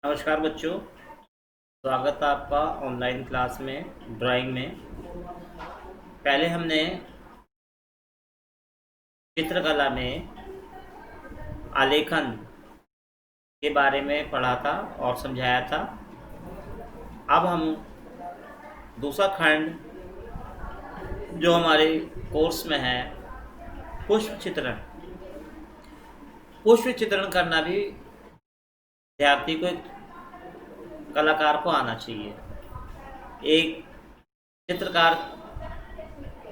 नमस्कार बच्चों, स्वागत है आपका ऑनलाइन क्लास में ड्राइंग में। पहले हमने चित्रकला में आलेखन के बारे में पढ़ा था और समझाया था। अब हम दूसरा खंड जो हमारे कोर्स में है, पुष्प चित्रण। पुष्प चित्रण करना भी विद्यार्थी को, एक कलाकार को आना चाहिए। एक चित्रकार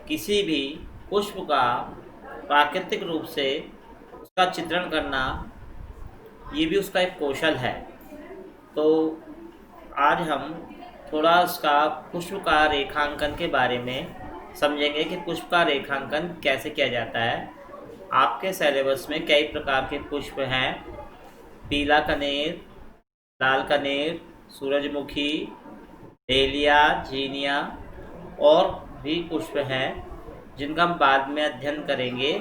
किसी भी पुष्प का प्राकृतिक रूप से उसका चित्रण करना, ये भी उसका एक कौशल है। तो आज हम थोड़ा उसका पुष्प का रेखांकन के बारे में समझेंगे कि पुष्प का रेखांकन कैसे किया जाता है। आपके सिलेबस में कई प्रकार के पुष्प हैं। पीला कनेर, लाल कनेर, सूरजमुखी, डेलिया, जीनिया और भी पुष्प हैं जिनका हम बाद में अध्ययन करेंगे।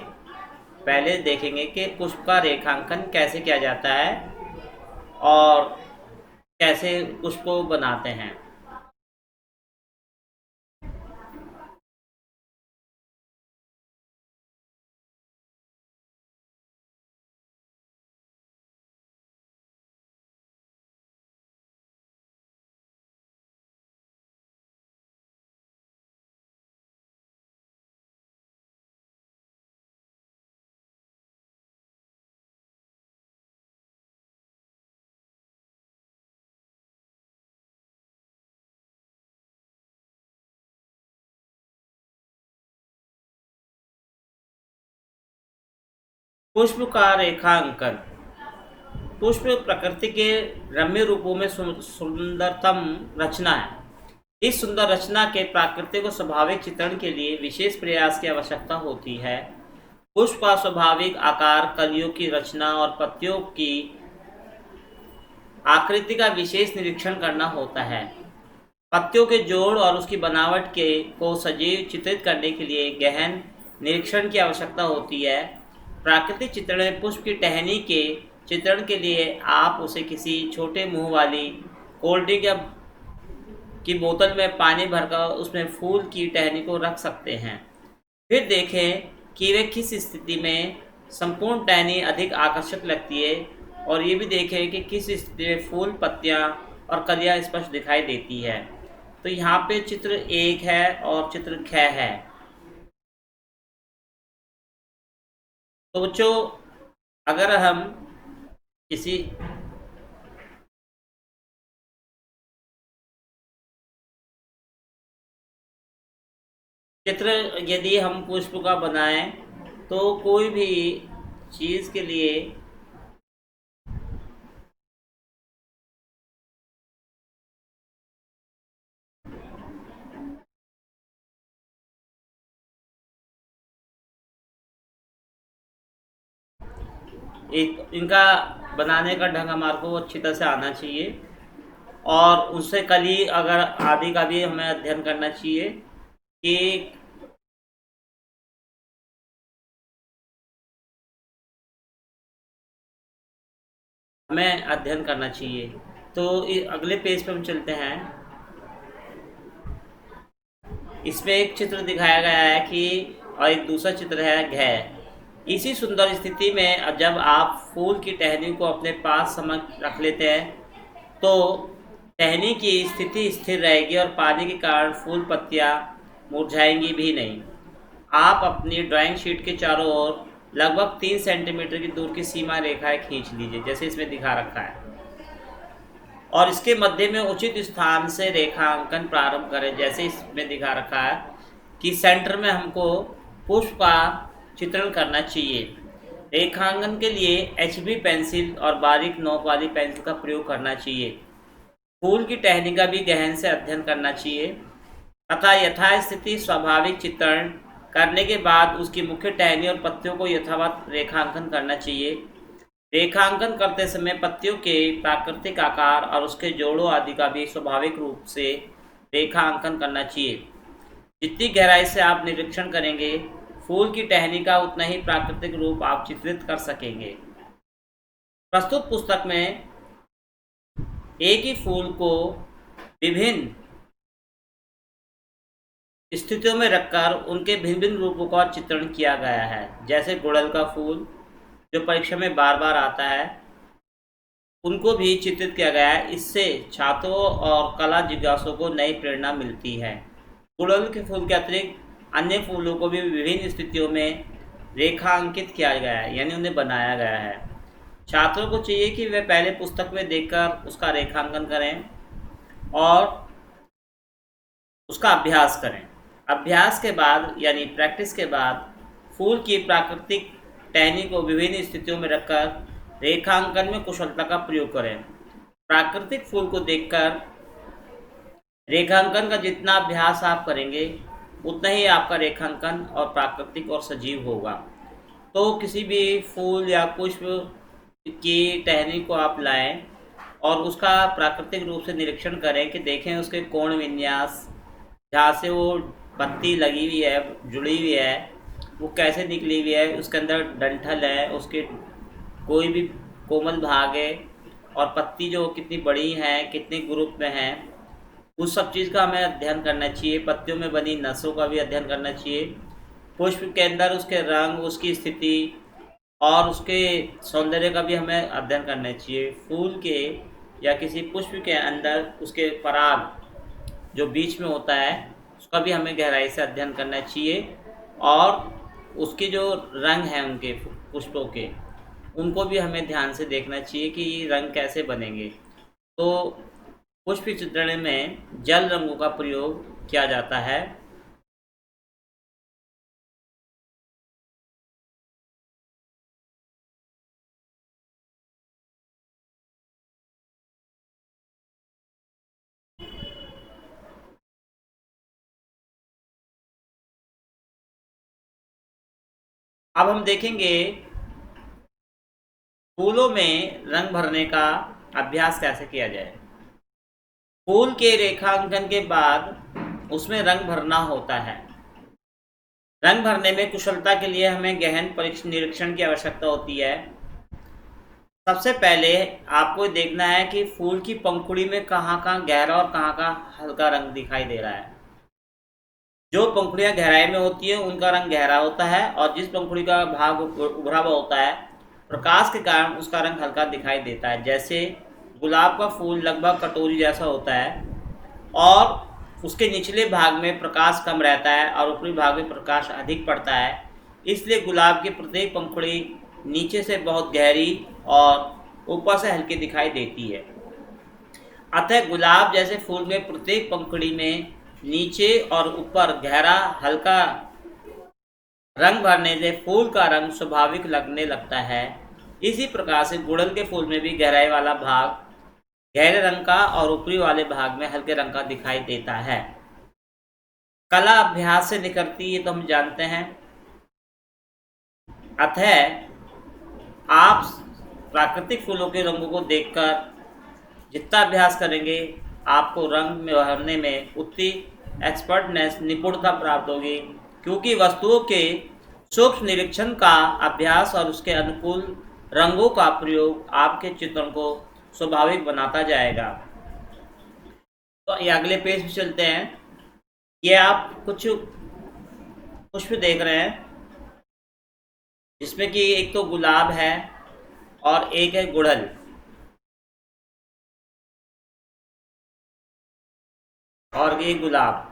पहले देखेंगे कि पुष्प का रेखांकन कैसे किया जाता है और कैसे पुष्प को बनाते हैं। पुष्प का रेखांकन। पुष्प प्रकृति के रम्य रूपों में सुंदरतम रचना है। इस सुंदर रचना के प्राकृतिक और स्वाभाविक चित्रण के लिए विशेष प्रयास की आवश्यकता होती है। पुष्प का स्वाभाविक आकार, कलियों की रचना और पत्तियों की आकृति का विशेष निरीक्षण करना होता है। पत्तियों के जोड़ और उसकी बनावट को सजीव चित्रित करने के लिए गहन निरीक्षण की आवश्यकता होती है। प्राकृतिक चित्रण में पुष्प की टहनी के चित्रण के लिए आप उसे किसी छोटे मुंह वाली कोल्ड ड्रिंक या की बोतल में पानी भरकर उसमें फूल की टहनी को रख सकते हैं। फिर देखें कि वे किस स्थिति में संपूर्ण टहनी अधिक आकर्षक लगती है और ये भी देखें कि किस स्थिति में फूल, पत्तियां और कलियां स्पष्ट दिखाई देती है। तो यहाँ पे चित्र 1 है और चित्र 6 है। तो बच्चों, अगर हम किसी चित्र यदि हम पुष्प का बनाएं तो कोई भी चीज़ के लिए एक इनका बनाने का ढंग हमारे को अच्छी तरह से आना चाहिए और उससे कली अगर आदि का भी हमें अध्ययन करना चाहिए कि हमें अध्ययन करना चाहिए। तो अगले पेज पे हम चलते हैं। इसमें एक चित्र दिखाया गया है कि और एक दूसरा चित्र है घ। इसी सुंदर स्थिति में जब आप फूल की टहनी को अपने पास समक्ष रख लेते हैं तो टहनी की स्थिति स्थिर रहेगी और पानी के कारण फूल पत्तियां मुरझाएंगी भी नहीं। आप अपनी ड्राइंग शीट के चारों ओर लगभग 3 सेंटीमीटर की दूर की सीमा रेखाएं खींच लीजिए, जैसे इसमें दिखा रखा है, और इसके मध्य में उचित स्थान से रेखांकन प्रारंभ करें, जैसे इसमें दिखा रखा है कि सेंटर में हमको पुष्प का चित्रण करना चाहिए। रेखांकन के लिए HB पेंसिल और बारीक नोक वाली पेंसिल का प्रयोग करना चाहिए। फूल की टहनी का भी गहन से अध्ययन करना चाहिए तथा यथास्थिति स्वाभाविक चित्रण करने के बाद उसकी मुख्य टहनी और पत्तियों को यथावत रेखांकन करना चाहिए। रेखांकन करते समय पत्तियों के प्राकृतिक आकार और उसके जोड़ों आदि का भी स्वाभाविक रूप से रेखांकन करना चाहिए। जितनी गहराई से आप निरीक्षण करेंगे, फूल की टहनी का उतना ही प्राकृतिक रूप आप चित्रित कर सकेंगे। प्रस्तुत पुस्तक में एक ही फूल को विभिन्न स्थितियों में रखकर उनके भिन्न भिन्न रूपों का चित्रण किया गया है। जैसे गुड़हल का फूल जो परीक्षा में बार बार आता है, उनको भी चित्रित किया गया है। इससे छात्रों और कला जिज्ञासुओं को नई प्रेरणा मिलती है। गुड़हल के फूल के अतिरिक्त अन्य फूलों को भी विभिन्न स्थितियों में रेखांकित किया गया है, यानी उन्हें बनाया गया है। छात्रों को चाहिए कि वे पहले पुस्तक में देखकर उसका रेखांकन करें और उसका अभ्यास करें। अभ्यास के बाद यानी प्रैक्टिस के बाद फूल की प्राकृतिक टहनी को विभिन्न स्थितियों में रखकर रेखांकन में कुशलता का प्रयोग करें। प्राकृतिक फूल को देखकर रेखांकन का जितना अभ्यास आप करेंगे उतना ही आपका रेखांकन और प्राकृतिक और सजीव होगा। तो किसी भी फूल या पुष्प की टहनी को आप लाएं और उसका प्राकृतिक रूप से निरीक्षण करें कि देखें उसके कोण विन्यास, जहाँ से वो पत्ती लगी हुई है, जुड़ी हुई है, वो कैसे निकली हुई है, उसके अंदर डंठल है, उसके कोई भी कोमल भाग है और पत्ती जो कितनी बड़ी है, कितने ग्रुप में है, उस सब चीज़ का हमें अध्ययन करना चाहिए। पत्तियों में बनी नसों का भी अध्ययन करना चाहिए। पुष्प के अंदर उसके रंग, उसकी स्थिति और उसके सौंदर्य का भी हमें अध्ययन करना चाहिए। फूल के या किसी पुष्प के अंदर उसके पराग जो बीच में होता है उसका भी हमें गहराई से अध्ययन करना चाहिए और उसके जो रंग हैं उनके पुष्पों के, उनको भी हमें ध्यान से देखना चाहिए कि ये रंग कैसे बनेंगे। तो पुष्प चित्रण में जल रंगों का प्रयोग किया जाता है। अब हम देखेंगे फूलों में रंग भरने का अभ्यास कैसे किया जाए। फूल के रेखांकन के बाद उसमें रंग भरना होता है। रंग भरने में कुशलता के लिए हमें गहन परीक्षण निरीक्षण की आवश्यकता होती है। सबसे पहले आपको देखना है कि फूल की पंखुड़ी में कहाँ कहाँ गहरा और कहाँ कहाँ हल्का रंग दिखाई दे रहा है। जो पंखुड़ियाँ गहराई में होती है उनका रंग गहरा होता है और जिस पंखुड़ी का भाग उभरा हुआ होता है, प्रकाश के कारण उसका रंग हल्का दिखाई देता है। जैसे गुलाब का फूल लगभग कटोरी जैसा होता है और उसके निचले भाग में प्रकाश कम रहता है और ऊपरी भाग में प्रकाश अधिक पड़ता है, इसलिए गुलाब की प्रत्येक पंखुड़ी नीचे से बहुत गहरी और ऊपर से हल्की दिखाई देती है। अतः गुलाब जैसे फूल में प्रत्येक पंखुड़ी में नीचे और ऊपर गहरा हल्का रंग भरने से फूल का रंग स्वाभाविक लगने लगता है। इसी प्रकार से गुड़हल के फूल में भी गहराई वाला भाग गहरे रंग का और ऊपरी वाले भाग में हल्के रंग का दिखाई देता है। कला अभ्यास से निकलती है तो हम जानते हैं। अतः आप प्राकृतिक फूलों के रंगों को देखकर जितना अभ्यास करेंगे आपको रंग में भरने में उतनी एक्सपर्टनेस, निपुणता प्राप्त होगी, क्योंकि वस्तुओं के सूक्ष्म निरीक्षण का अभ्यास और उसके अनुकूल रंगों का प्रयोग आपके चित्रण को स्वाभाविक बनाता जाएगा। तो ये अगले पेज पे चलते हैं। ये आप कुछ पुष्प देख रहे हैं जिसमें कि एक तो गुलाब है और एक है गुड़हल। और ये गुलाब।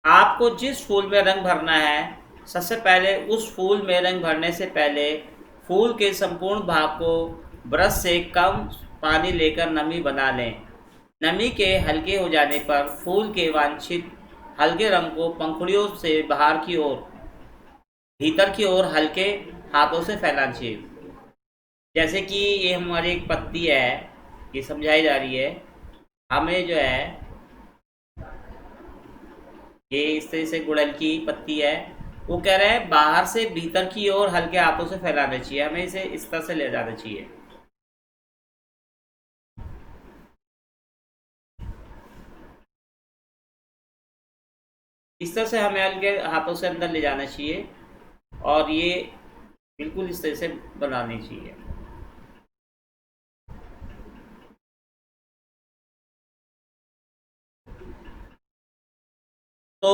आपको जिस फूल में रंग भरना है, सबसे पहले उस फूल में रंग भरने से पहले फूल के संपूर्ण भाग को ब्रश से कम पानी लेकर नमी बना लें। नमी के हल्के हो जाने पर फूल के वांछित हल्के रंग को पंखुड़ियों से बाहर की ओर, भीतर की ओर हल्के हाथों से फैलाना चाहिए। जैसे कि ये हमारी एक पत्ती है, ये समझाई जा रही है हमें, जो है ये इस तरह से गुड़हल की पत्ती है, वो कह रहे हैं बाहर से भीतर की ओर हल्के हाथों से फैलाना चाहिए, हमें इसे इस तरह से ले जाना चाहिए। इस तरह से हमें हल्के हाथों से अंदर ले जाना चाहिए और ये बिल्कुल इस तरह से बनानी चाहिए। तो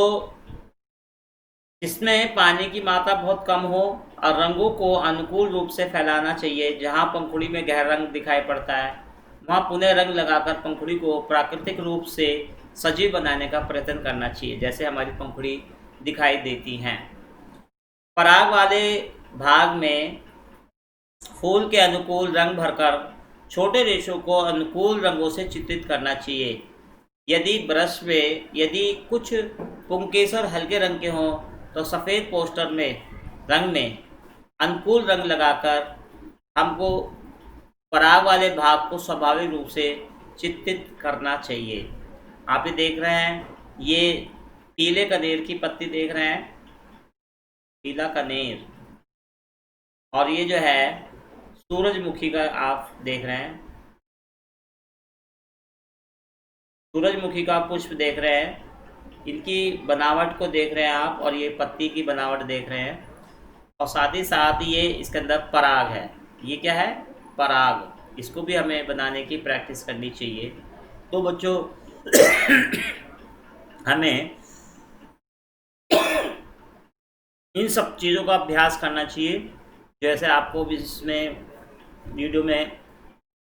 इसमें पानी की मात्रा बहुत कम हो और रंगों को अनुकूल रूप से फैलाना चाहिए। जहाँ पंखुड़ी में गहरा रंग दिखाई पड़ता है वहाँ पुनः रंग लगाकर पंखुड़ी को प्राकृतिक रूप से सजीव बनाने का प्रयत्न करना चाहिए, जैसे हमारी पंखुड़ी दिखाई देती हैं। पराग वाले भाग में फूल के अनुकूल रंग भरकर छोटे रेशों को अनुकूल रंगों से चित्रित करना चाहिए। यदि कुछ पुंकेसर हल्के रंग के हों तो सफ़ेद पोस्टर में रंग में अनुकूल रंग लगाकर हमको पराग वाले भाग को स्वाभाविक रूप से चित्रित करना चाहिए। आप ये देख रहे हैं, ये पीले कनेर की पत्ती देख रहे हैं, पीला कनेर, और ये जो है सूरजमुखी का आप देख रहे हैं, सूरजमुखी का पुष्प देख रहे हैं। इनकी बनावट को देख रहे हैं आप, और ये पत्ती की बनावट देख रहे हैं, और साथ ही साथ ये इसके अंदर पराग है। ये क्या है? पराग। इसको भी हमें बनाने की प्रैक्टिस करनी चाहिए। तो बच्चों हमें इन सब चीज़ों का अभ्यास करना चाहिए, जैसे आपको भी इसमें वीडियो में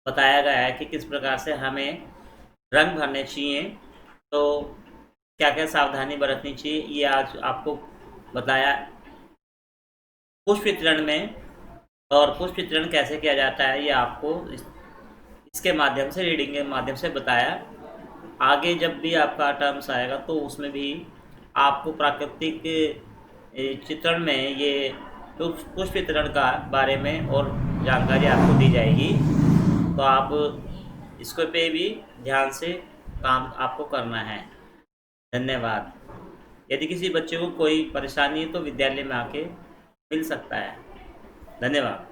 बताया गया है कि किस प्रकार से हमें रंग भरने चाहिए, तो क्या क्या सावधानी बरतनी चाहिए, ये आज आपको बताया पुष्प वितरण में। और पुष्प वितरण कैसे किया जाता है ये आपको इसके माध्यम से, रीडिंग के माध्यम से बताया। आगे जब भी आपका टर्म्स आएगा तो उसमें भी आपको प्राकृतिक चित्रण में ये पुष्प वितरण का बारे में और जानकारी आपको दी जाएगी। तो आप इसको पे भी ध्यान से काम आपको करना है। धन्यवाद। यदि किसी बच्चे को कोई परेशानी है तो विद्यालय में आके मिल सकता है। धन्यवाद।